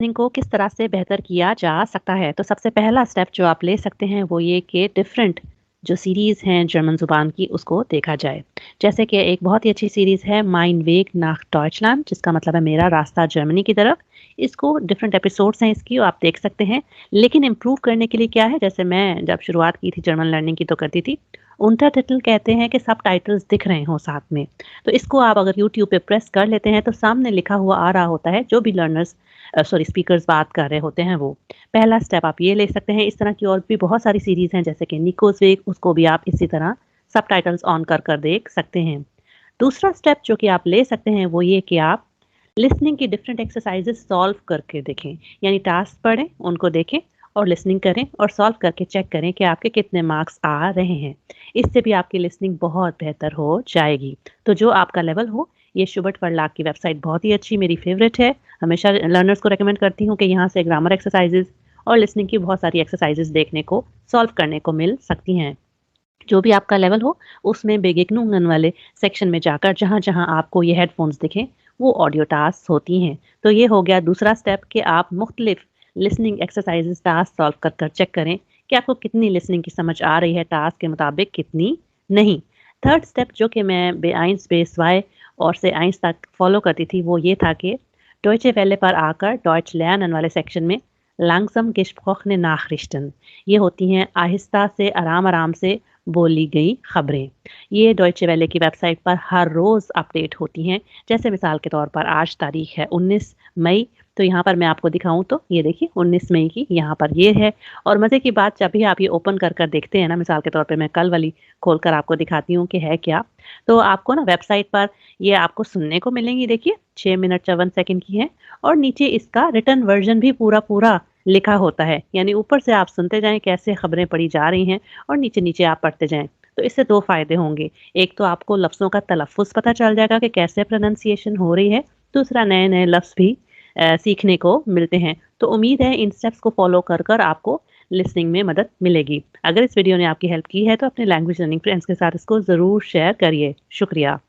Listening को किस तरह से बेहतर किया जा सकता है? तो सबसे पहला स्टेप जो आप ले सकते हैं वो ये कि डिफरेंट जो सीरीज़ हैं जर्मन ज़ुबान की उसको देखा जाए। जैसे कि एक बहुत ही अच्छी सीरीज़ है माइन वेग नाख डॉइचलैंड जिसका मतलब है मेरा रास्ता जर्मनी की तरफ। इसको डिफरेंट एपिसोड्स हैं इसकी आप देख सकते हैं। लेकिन इम्प्रूव करने के लिए क्या है जैसे मैं जब शुरुआत की थी जर्मन लर्निंग की तो करती थी। untertitle कहते हैं कि सबटाइटल्स दिख रहे हों साथ में। तो इसको आप अगर यूट्यूब पे प्रेस कर लेते हैं तो सामने लिखा हुआ आ रहा होता है जो भी लर्नर्स स्पीकर्स बात कर रहे होते हैं वो। पहला स्टेप आप ये ले सकते हैं, इस तरह की और भी बहुत सारी सीरीज़ हैं जैसे कि निकोस वेग उसको भी आप इसी तरह सबटाइटल्स ऑन कर देख सकते हैं। दूसरा स्टेप जो कि आप ले सकते हैं वो ये कि आप लिसनिंग की डिफरेंट एक्सरसाइजेस सॉल्व करके देखें। यानी टास्क पढ़ें, उनको देखें और लिसनिंग करें और सॉल्व करके चेक करें कि आपके कितने मार्क्स आ रहे हैं। इससे भी आपकी लिसनिंग बहुत बेहतर हो जाएगी। तो जो आपका लेवल हो, ये शुबर्ट वर्लाग की वेबसाइट बहुत ही अच्छी मेरी फेवरेट है। हमेशा लर्नर्स को रिकमेंड करती हूँ कि यहाँ से ग्रामर एक्सरसाइजेस और लिसनिंग की बहुत सारी एक्सरसाइजेस देखने को, सॉल्व करने को मिल सकती हैं। जो भी आपका लेवल हो, उसमें बेगिग्नुंगन वाले सेक्शन में जाकर जहाँ-जहाँ आपको ये हेडफ़ोन्स दिखें, वो ऑडियो टास्क होती हैं। तो ये हो गया दूसरा स्टेप कि आप मुख्तलिफ लिसनिंग एक्सरसाइज़ेज़ टास्क सॉल्व कर चेक करें कि आपको कितनी लिसनिंग की समझ आ रही है टास्क के मुताबिक, कितनी नहीं। थर्ड स्टेप जो कि मैं बे-1 बेस वाई और से 1 तक फ़ॉलो करती थी, वो ये था कि डॉइचे वेले पर आकर डॉइच लर्नन वाले सेक्शन में langsam gesprochene Nachrichten ये होती हैं आहिस्ता से आराम-आराम से बोली गई खबरें। ये डॉइचे वेले की वेबसाइट पर हर रोज़ अपडेट होती हैं। जैसे मिसाल के तौर पर आज तारीख है 19 मई, तो यहाँ पर मैं आपको दिखाऊँ तो ये देखिए 19 मई की यहाँ पर ये है। और मज़े की बात जब भी आप ये ओपन कर देखते हैं ना, मिसाल के तौर पे मैं कल वाली खोलकर आपको दिखाती हूँ कि है क्या। तो आपको ना वेबसाइट पर ये आपको सुनने को मिलेंगी, देखिए 6 मिनट 54 सेकंड की है और नीचे इसका रिटन वर्ज़न भी पूरा-पूरा लिखा होता है। यानी ऊपर से आप सुनते जाएँ कैसे खबरें पढ़ी जा रही हैं और नीचे-नीचे आप पढ़ते जाएँ। तो इससे 2 फ़ायदे होंगे। एक तो आपको लफ्ज़ों का तलफ़्फ़ुज़ पता चल जाएगा कि कैसे प्रोनंसिएशन हो रही है। दूसरा नए-नए लफ्ज़ भी सीखने को मिलते हैं। तो उम्मीद है इन स्टेप्स को फ़ॉलो कर आपको लिसनिंग में मदद मिलेगी। अगर इस वीडियो ने आपकी हेल्प की है तो अपने लैंग्वेज लर्निंग फ्रेंड्स के साथ इसको ज़रूर शेयर करिए। शुक्रिया।